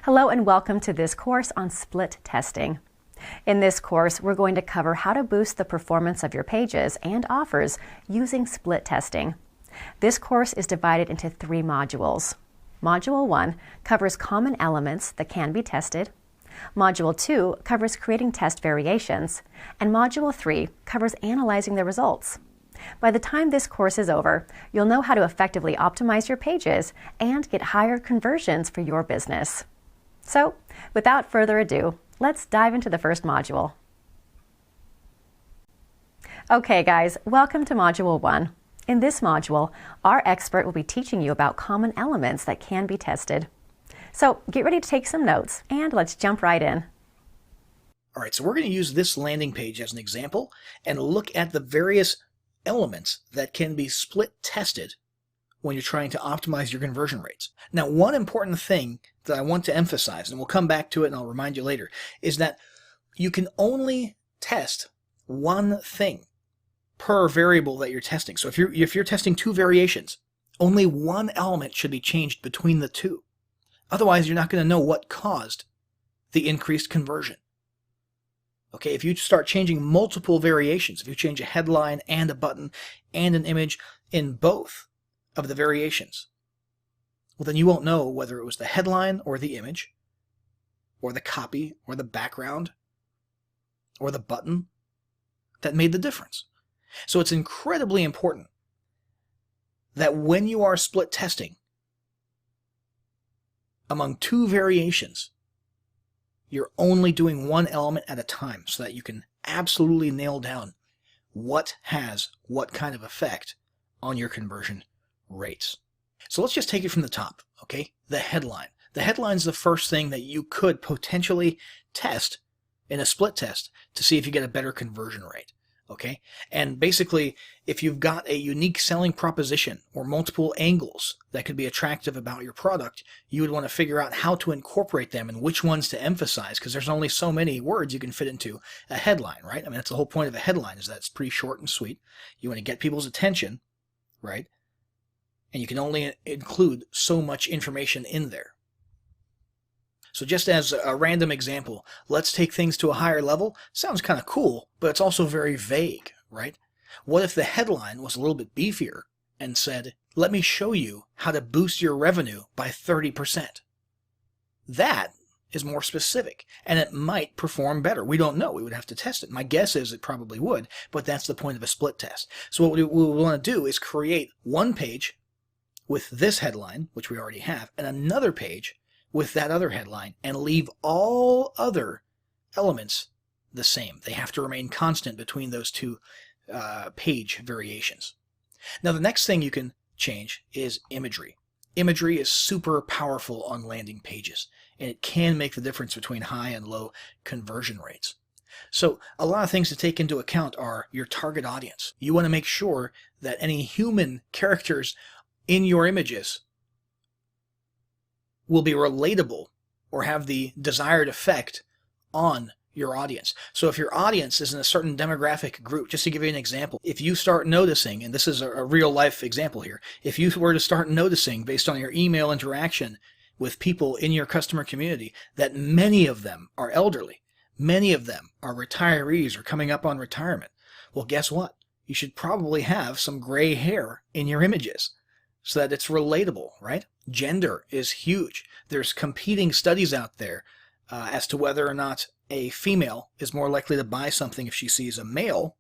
Hello and welcome to this course on split testing. In this course, we're going to cover how to boost the performance of your pages and offers using split testing. This course is divided into 3 modules. Module 1 covers common elements that can be tested. Module 2 covers creating test variations. And Module 3 covers analyzing the results. By the time this course is over, you'll know how to effectively optimize your pages and get higher conversions for your business. So, without further ado, let's dive into the first module. Okay guys, welcome to Module 1. In this module, our expert will be teaching you about common elements that can be tested. So get ready to take some notes and let's jump right in. All right, so we're going to use this landing page as an example and look at the various elements that can be split tested when you're trying to optimize your conversion rates. Now, one important thing that I want to emphasize, and we'll come back to it and I'll remind you later, is that you can only test one thing per variable that you're testing. So if you're testing 2 variations, only one element should be changed between the 2. Otherwise, you're not going to know what caused the increased conversion. Okay, if you start changing multiple variations, if you change a headline and a button and an image in both of the variations, well, then you won't know whether it was the headline or the image or the copy or the background or the button that made the difference. So it's incredibly important that when you are split testing among 2 variations, you're only doing one element at a time so that you can absolutely nail down what has what kind of effect on your conversion rates. So let's just take it from the top, okay? The headline. The headline is the first thing that you could potentially test in a split test to see if you get a better conversion rate. Okay, and basically, if you've got a unique selling proposition or multiple angles that could be attractive about your product, you would want to figure out how to incorporate them and which ones to emphasize, because there's only so many words you can fit into a headline, right? I mean, that's the whole point of a headline, is that it's pretty short and sweet. You want to get people's attention, right? And you can only include so much information in there. So just as a random example, let's take things to a higher level. Sounds kind of cool, but it's also very vague, right? What if the headline was a little bit beefier and said, let me show you how to boost your revenue by 30%? That is more specific, and it might perform better. We don't know. We would have to test it. My guess is it probably would, but that's the point of a split test. So what we want to do is create one page with this headline, which we already have, and another page with that other headline, and leave all other elements the same. They have to remain constant between those 2 page variations. Now, the next thing you can change is imagery. Imagery is super powerful on landing pages, and it can make the difference between high and low conversion rates. So a lot of things to take into account are your target audience. You want to make sure that any human characters in your images will be relatable or have the desired effect on your audience. So if your audience is in a certain demographic group, just to give you an example, if you start noticing, and this is a real life example here, if you were to start noticing based on your email interaction with people in your customer community that many of them are elderly, many of them are retirees or coming up on retirement, well, guess what? You should probably have some gray hair in your images so that it's relatable, right? Gender is huge. There's competing studies out there as to whether or not a female is more likely to buy something if she sees a male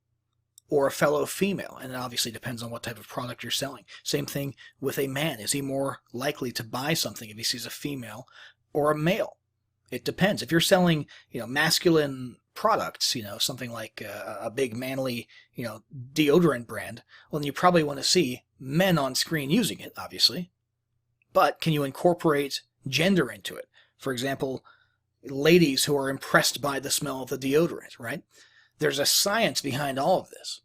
or a fellow female. And it obviously depends on what type of product you're selling. Same thing with a man. Is he more likely to buy something if he sees a female or a male? It depends. If you're selling, masculine products, something like a big manly, deodorant brand, well, then you probably want to see men on screen using it, obviously. But can you incorporate gender into it? For example, ladies who are impressed by the smell of the deodorant, right? There's a science behind all of this.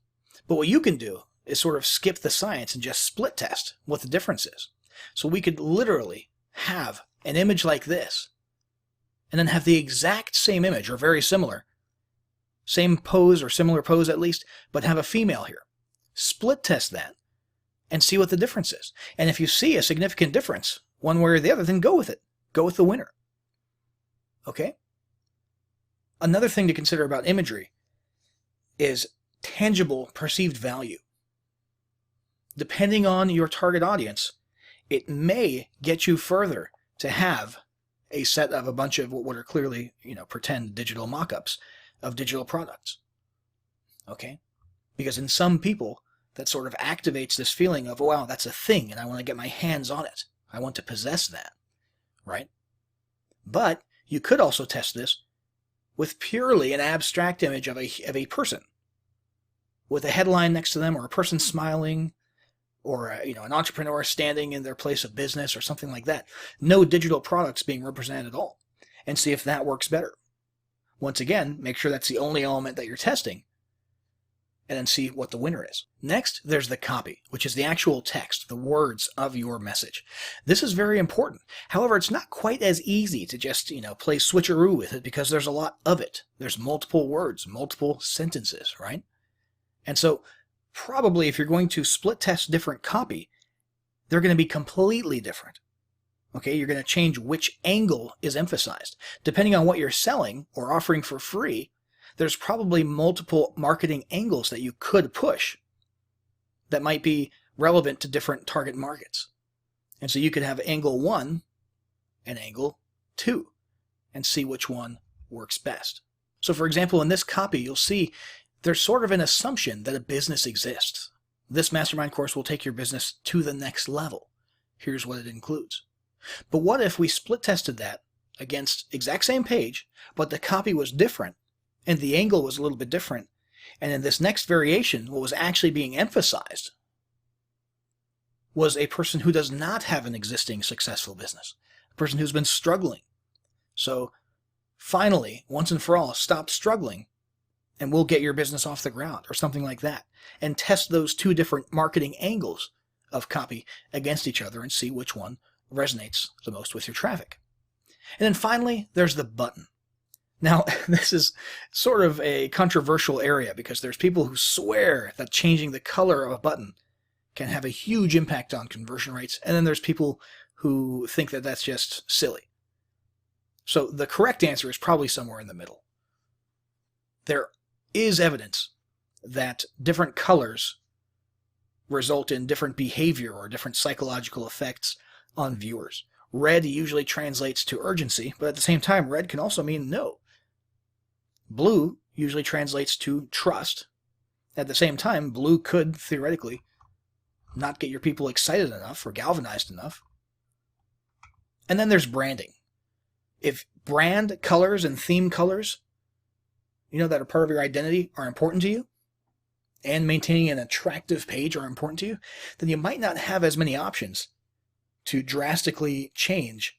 But what you can do is sort of skip the science and just split test what the difference is. So we could literally have an image like this, and then have the exact same image, or very similar, same pose or similar pose at least, but have a female here. Split test that and see what the difference is. And if you see a significant difference, one way or the other, then go with it. Go with the winner. Okay? Another thing to consider about imagery is tangible perceived value. Depending on your target audience, it may get you further to have a set of a bunch of what are clearly, pretend digital mock-ups of digital products. Okay? Because in some people, that sort of activates this feeling of, wow, that's a thing, and I want to get my hands on it. I want to possess that, right? But you could also test this with purely an abstract image of a person, with a headline next to them, or a person smiling, or an entrepreneur standing in their place of business, or something like that. No digital products being represented at all, and see if that works better. Once again, make sure that's the only element that you're testing, and then see what the winner is. Next, there's the copy, which is the actual text, the words of your message. This is very important. However, it's not quite as easy to just, play switcheroo with it, because there's a lot of it. There's multiple words, multiple sentences, right? And so, probably if you're going to split test different copy, they're going to be completely different. Okay, you're going to change which angle is emphasized. Depending on what you're selling or offering for free, there's probably multiple marketing angles that you could push that might be relevant to different target markets. And so you could have angle 1 and angle 2 and see which one works best. So for example, in this copy, you'll see there's sort of an assumption that a business exists. This mastermind course will take your business to the next level. Here's what it includes. But what if we split tested that against exact same page, but the copy was different and the angle was a little bit different, and in this next variation, what was actually being emphasized was a person who does not have an existing successful business, a person who's been struggling. So finally, once and for all, stop struggling and we'll get your business off the ground, or something like that, and test those two different marketing angles of copy against each other and see which one resonates the most with your traffic. And then finally, there's the button. Now, this is sort of a controversial area because there's people who swear that changing the color of a button can have a huge impact on conversion rates, and then there's people who think that that's just silly. So the correct answer is probably somewhere in the middle. There is evidence that different colors result in different behavior or different psychological effects on viewers. Red usually translates to urgency, but at the same time, red can also mean no. Blue usually translates to trust. At the same time, blue could, theoretically, not get your people excited enough or galvanized enough. And then there's branding. If brand colors and theme colors, that are part of your identity, are important to you, and maintaining an attractive page are important to you, then you might not have as many options to drastically change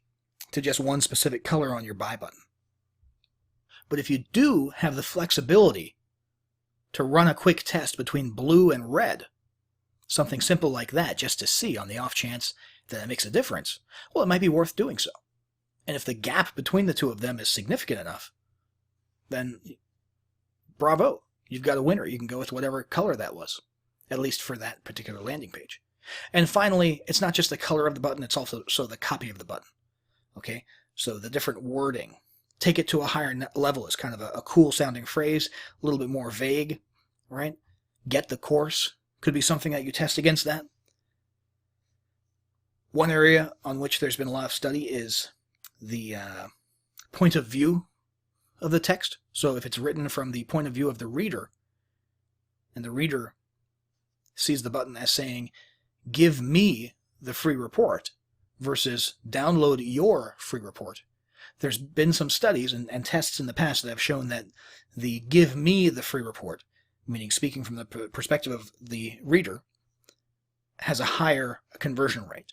to just one specific color on your buy button. But if you do have the flexibility to run a quick test between blue and red, something simple like that, just to see on the off chance that it makes a difference, well, it might be worth doing so. And if the gap between the two of them is significant enough, then bravo, you've got a winner. You can go with whatever color that was, at least for that particular landing page. And finally, it's not just the color of the button, it's also the copy of the button. Okay, so the different wording. Take it to a higher level is kind of a cool sounding phrase, a little bit more vague, right? Get the course could be something that you test against that. One area on which there's been a lot of study is the point of view of the text. So if it's written from the point of view of the reader, and the reader sees the button as saying, give me the free report, versus download your free report, there's been some studies and tests in the past that have shown that the give me the free report, meaning speaking from the perspective of the reader, has a higher conversion rate.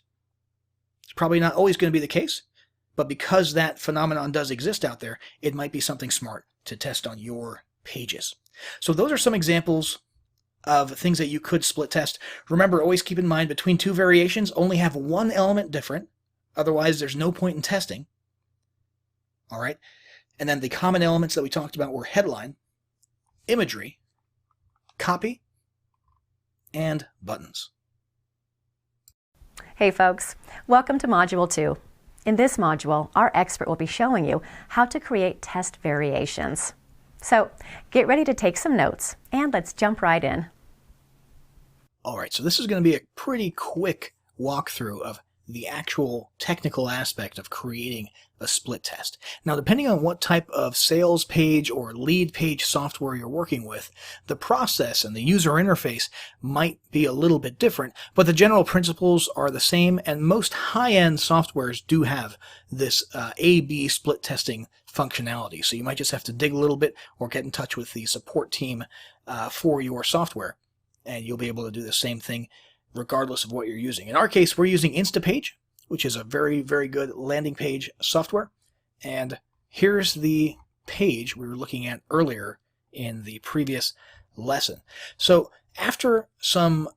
It's probably not always going to be the case, but because that phenomenon does exist out there, it might be something smart to test on your pages. So those are some examples of things that you could split test. Remember, always keep in mind between two variations, only have one element different. Otherwise, there's no point in testing. All right. And then the common elements that we talked about were headline, imagery, copy, and buttons. Hey folks, welcome to Module 2. In this module, our expert will be showing you how to create test variations. So get ready to take some notes, and let's jump right in. All right, so this is going to be a pretty quick walkthrough of the actual technical aspect of creating a split test. Now, depending on what type of sales page or lead page software you're working with, the process and the user interface might be a little bit different, but the general principles are the same, and most high-end softwares do have this A/B split testing functionality. So you might just have to dig a little bit or get in touch with the support team for your software, and you'll be able to do the same thing regardless of what you're using. In our case, we're using Instapage, which is a very, very good landing page software. And here's the page we were looking at earlier in the previous lesson. So after some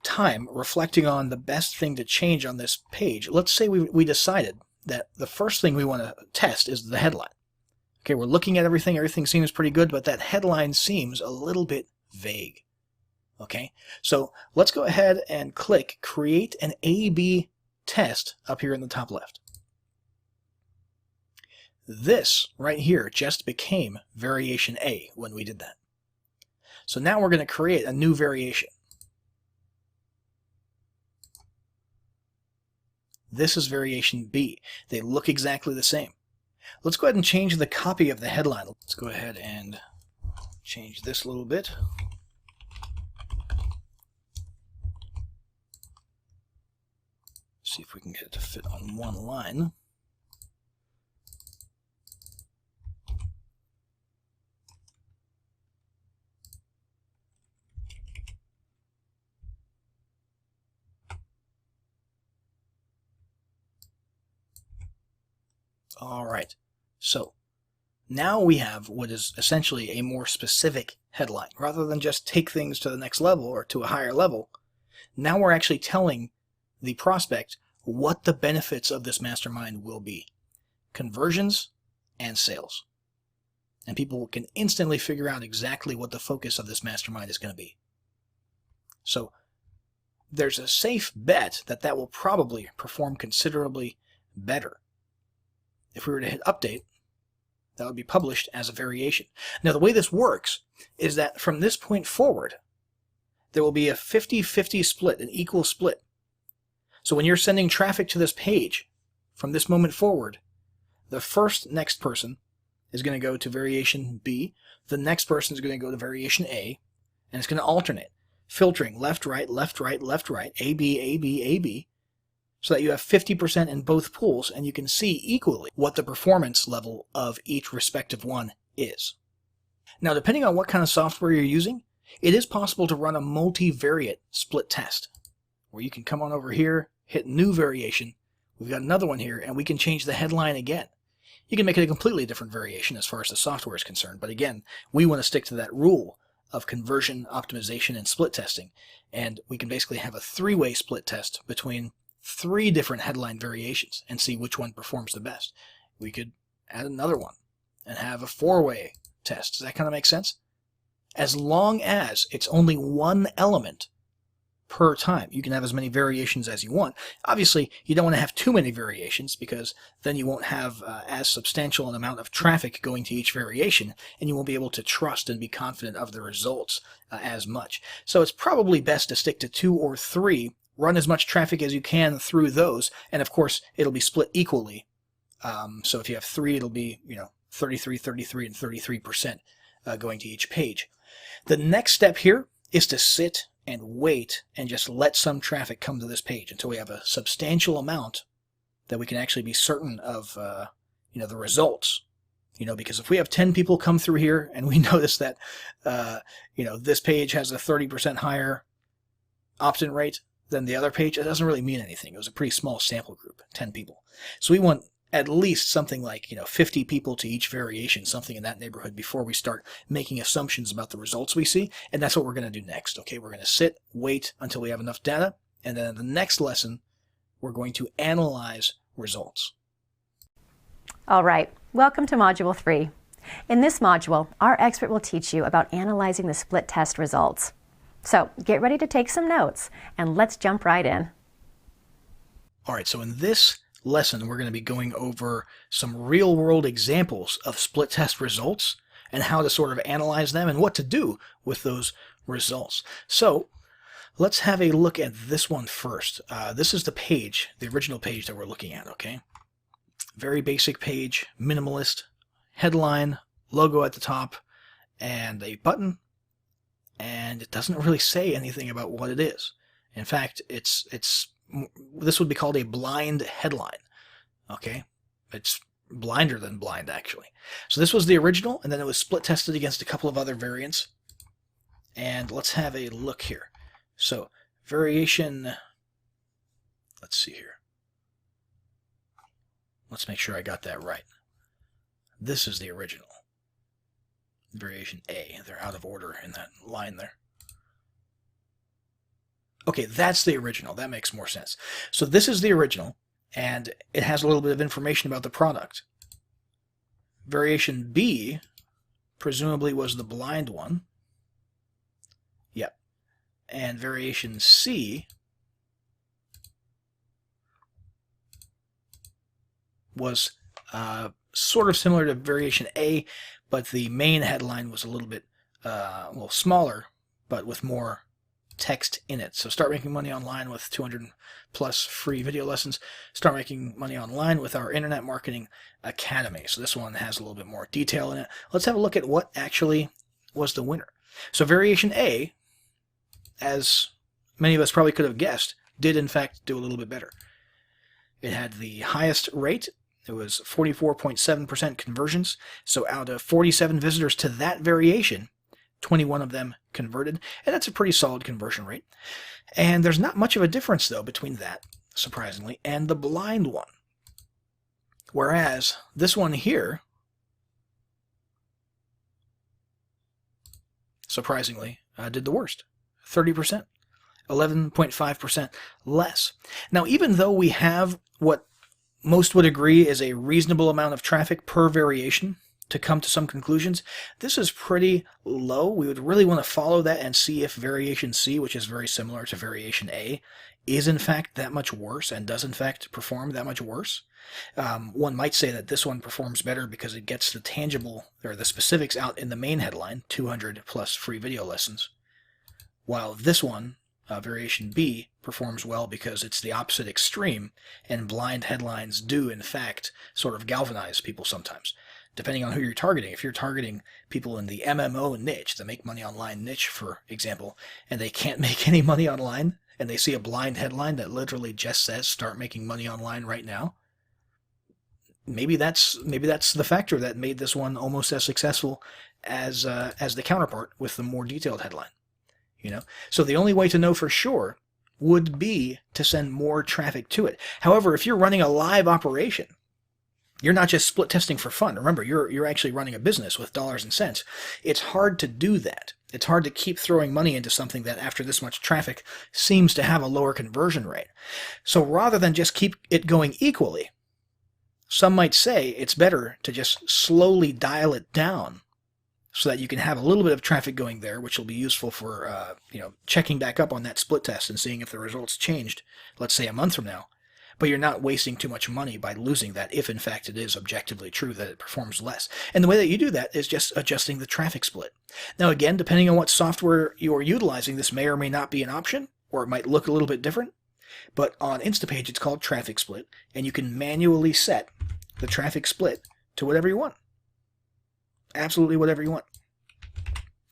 time reflecting on the best thing to change on this page, let's say we decided that the first thing we want to test is the headline. Okay, we're looking at everything seems pretty good, but that headline seems a little bit vague. Okay, so let's go ahead and click Create an A/B Test up here in the top left. This right here just became variation A when we did that. So now we're going to create a new variation. This is variation B. They look exactly the same. Let's go ahead and change the copy of the headline. Let's go ahead and change this a little bit. See if we can get it to fit on one line. All right, so now we have what is essentially a more specific headline. Rather than just take things to the next level or to a higher level, now we're actually telling the prospect what the benefits of this mastermind will be. Conversions and sales. And people can instantly figure out exactly what the focus of this mastermind is going to be. So there's a safe bet that that will probably perform considerably better. If we were to hit update, that would be published as a variation. Now the way this works is that from this point forward, there will be a 50-50 split, an equal split. So when you're sending traffic to this page, from this moment forward, the first next person is going to go to variation B, the next person is going to go to variation A, and it's going to alternate, filtering left, right, left, right, left, right, A, B, A, B, A, B, so that you have 50% in both pools, and you can see equally what the performance level of each respective one is. Now, depending on what kind of software you're using, it is possible to run a multivariate split test, where you can come on over here, hit new variation, we've got another one here, and we can change the headline again. You can make it a completely different variation as far as the software is concerned, but again, we want to stick to that rule of conversion, optimization, and split testing, and we can basically have a three-way split test between three different headline variations and see which one performs the best. We could add another one and have a four-way test. Does that kind of make sense? As long as it's only one element per time. You can have as many variations as you want. Obviously, you don't want to have too many variations because then you won't have as substantial an amount of traffic going to each variation, and you won't be able to trust and be confident of the results as much. So it's probably best to stick to 2 or 3, run as much traffic as you can through those, and of course, it'll be split equally. So if you have 3, it'll be 33, 33, and 33% going to each page. The next step here is to sit and wait and just let some traffic come to this page until we have a substantial amount that we can actually be certain of the results. Because if we have 10 people come through here and we notice that this page has a 30% higher opt-in rate than the other page, it doesn't really mean anything. It was a pretty small sample group, 10 people. So we want at least something like 50 people to each variation, something in that neighborhood, before we start making assumptions about the results we see. And that's what we're going to do next. Okay, we're going to sit, wait until we have enough data, and then in the next lesson, we're going to analyze results. All right, welcome to Module 3. In this module, our expert will teach you about analyzing the split test results. So get ready to take some notes, and let's jump right in. All right, so in this lesson, we're going to be going over some real-world examples of split test results and how to sort of analyze them and what to do with those results. So let's have a look at this one first. This is the page, the original page that we're looking at, okay? Very basic page, minimalist, headline, logo at the top, and a button, and it doesn't really say anything about what it is. In fact, this would be called a blind headline, okay? It's blinder than blind, actually. So this was the original, and then it was split tested against a couple of other variants. And let's have a look here. So, variation, let's see here. Let's make sure I got that right. This is the original. Variation A. They're out of order in that line there. Okay, that's the original. That makes more sense. So this is the original, and it has a little bit of information about the product. Variation B presumably was the blind one. Yep. And variation C was sort of similar to variation A, but the main headline was a little bit well, smaller, but with more text in it. So start making money online with 200 plus free video lessons. Start making money online with our Internet Marketing Academy. So this one has a little bit more detail in it. Let's have a look at what actually was the winner. So variation A, as many of us probably could have guessed, did in fact do a little bit better. It had the highest rate. It was 44.7% conversions. So out of 47 visitors to that variation, 21 of them converted, and that's a pretty solid conversion rate. And there's not much of a difference, though, between that, surprisingly, and the blind one. Whereas this one here, surprisingly, did the worst, 30%, 11.5% less. Now, even though we have what most would agree is a reasonable amount of traffic per variation to come to some conclusions, this is pretty low. We would really want to follow that and see if variation C, which is very similar to variation A, is in fact that much worse and does in fact perform that much worse. One might say that this one performs better because it gets the tangible or the specifics out in the main headline, 200 plus free video lessons, while this one, variation B, performs well because it's the opposite extreme, and blind headlines do in fact sort of galvanize people sometimes, depending on who you're targeting. If you're targeting people in the MMO niche, the make money online niche, for example, and they can't make any money online, and they see a blind headline that literally just says start making money online right now, maybe that's the factor that made this one almost as successful as the counterpart with the more detailed headline. You know, so the only way to know for sure would be to send more traffic to it. However, if you're running a live operation, you're not just split testing for fun. Remember, you're actually running a business with dollars and cents. It's hard to do that. It's hard to keep throwing money into something that after this much traffic seems to have a lower conversion rate. So rather than just keep it going equally, some might say it's better to just slowly dial it down so that you can have a little bit of traffic going there, which will be useful for checking back up on that split test and seeing if the results changed, let's say a month from now. But you're not wasting too much money by losing that if, in fact, it is objectively true that it performs less. And the way that you do that is just adjusting the traffic split. Now, again, depending on what software you're utilizing, this may or may not be an option, or it might look a little bit different. But on Instapage, it's called traffic split, and you can manually set the traffic split to whatever you want. Absolutely whatever you want.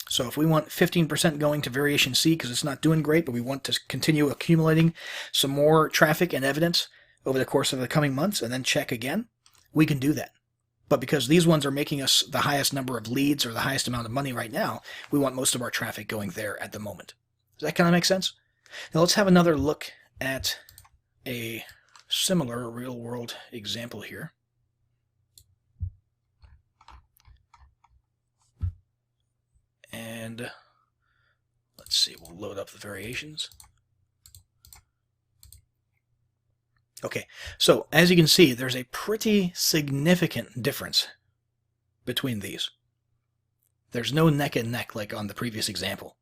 So if we want 15% going to variation C because it's not doing great, but we want to continue accumulating some more traffic and evidence over the course of the coming months and then check again, we can do that. But because these ones are making us the highest number of leads or the highest amount of money right now, we want most of our traffic going there at the moment. Does that kind of make sense? Now let's have another look at a similar real-world example here. And let's see, we'll load up the variations. Okay, so as you can see, there's a pretty significant difference between these. There's no neck and neck like on the previous example.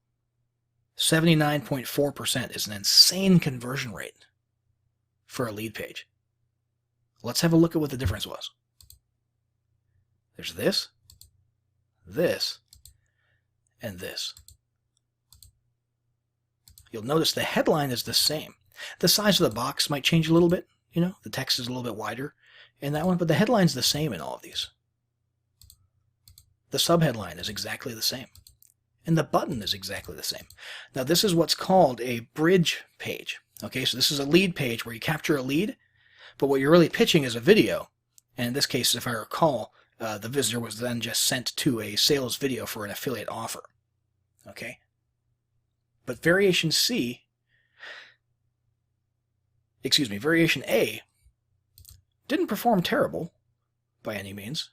79.4% is an insane conversion rate for a lead page. Let's have a look at what the difference was. There's this, this, and this. You'll notice the headline is the same. The size of the box might change a little bit. You know, the text is a little bit wider in that one, but the headline's the same in all of these. The subheadline is exactly the same. And the button is exactly the same. Now, this is what's called a bridge page. Okay, so this is a lead page where you capture a lead, but what you're really pitching is a video. And in this case, if I recall, the visitor was then just sent to a sales video for an affiliate offer. Okay? But variation A didn't perform terrible by any means.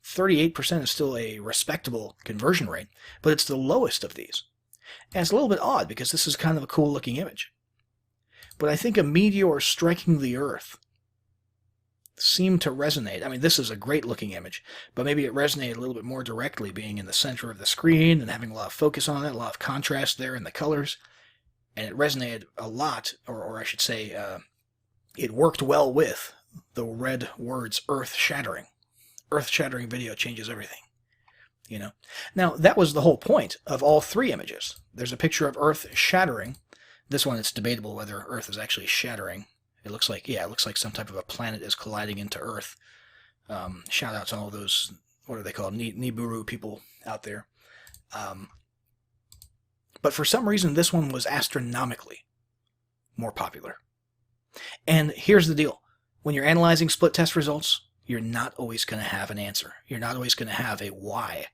38% is still a respectable conversion rate, but it's the lowest of these. And it's a little bit odd because this is kind of a cool looking image. But I think a meteor striking the earth seemed to resonate. I mean, this is a great looking image, but maybe it resonated a little bit more directly being in the center of the screen and having a lot of focus on it, a lot of contrast there in the colors. And it resonated a lot, or I should say, it worked well with the red words earth-shattering. Earth-shattering video changes everything. You know? Now, that was the whole point of all three images. There's a picture of Earth shattering. This one, it's debatable whether Earth is actually shattering. It looks like, yeah, it looks like some type of a planet is colliding into Earth. Shout out to all those, what are they called, Nibiru people out there. But for some reason, this one was astronomically more popular. And here's the deal. When you're analyzing split test results, you're not always going to have an answer. You're not always going to have a why.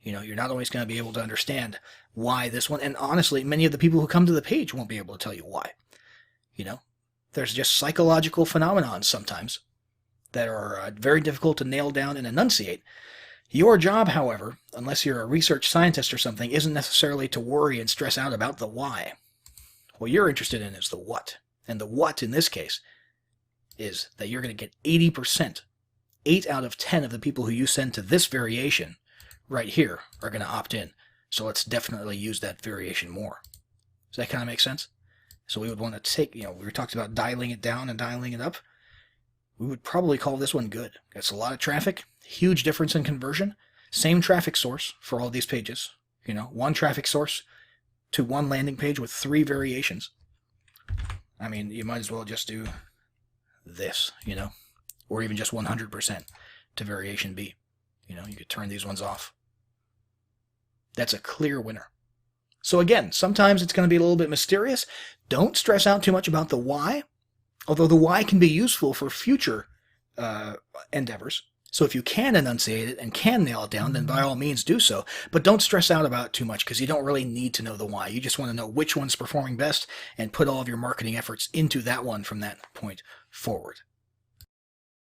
You know, you're not always going to be able to understand why this one. And honestly, many of the people who come to the page won't be able to tell you why. You know, there's just psychological phenomena sometimes that are very difficult to nail down and enunciate. Your job, however, unless you're a research scientist or something, isn't necessarily to worry and stress out about the why. What you're interested in is the what. And the what in this case is that you're going to get 80%. 8 out of 10 of the people who you send to this variation right here are going to opt in. So let's definitely use that variation more. Does that kind of make sense? So we would want to take, you know, we were talking about dialing it down and dialing it up. We would probably call this one good. It's a lot of traffic, huge difference in conversion, same traffic source for all these pages. You know, one traffic source to one landing page with 3 variations. I mean, you might as well just do this, you know, or even just 100% to variation B. You know, you could turn these ones off. That's a clear winner. So again, sometimes it's going to be a little bit mysterious. Don't stress out too much about the why, although the why can be useful for future endeavors. So if you can enunciate it and can nail it down, then by all means do so. But don't stress out about it too much because you don't really need to know the why. You just want to know which one's performing best and put all of your marketing efforts into that one from that point forward.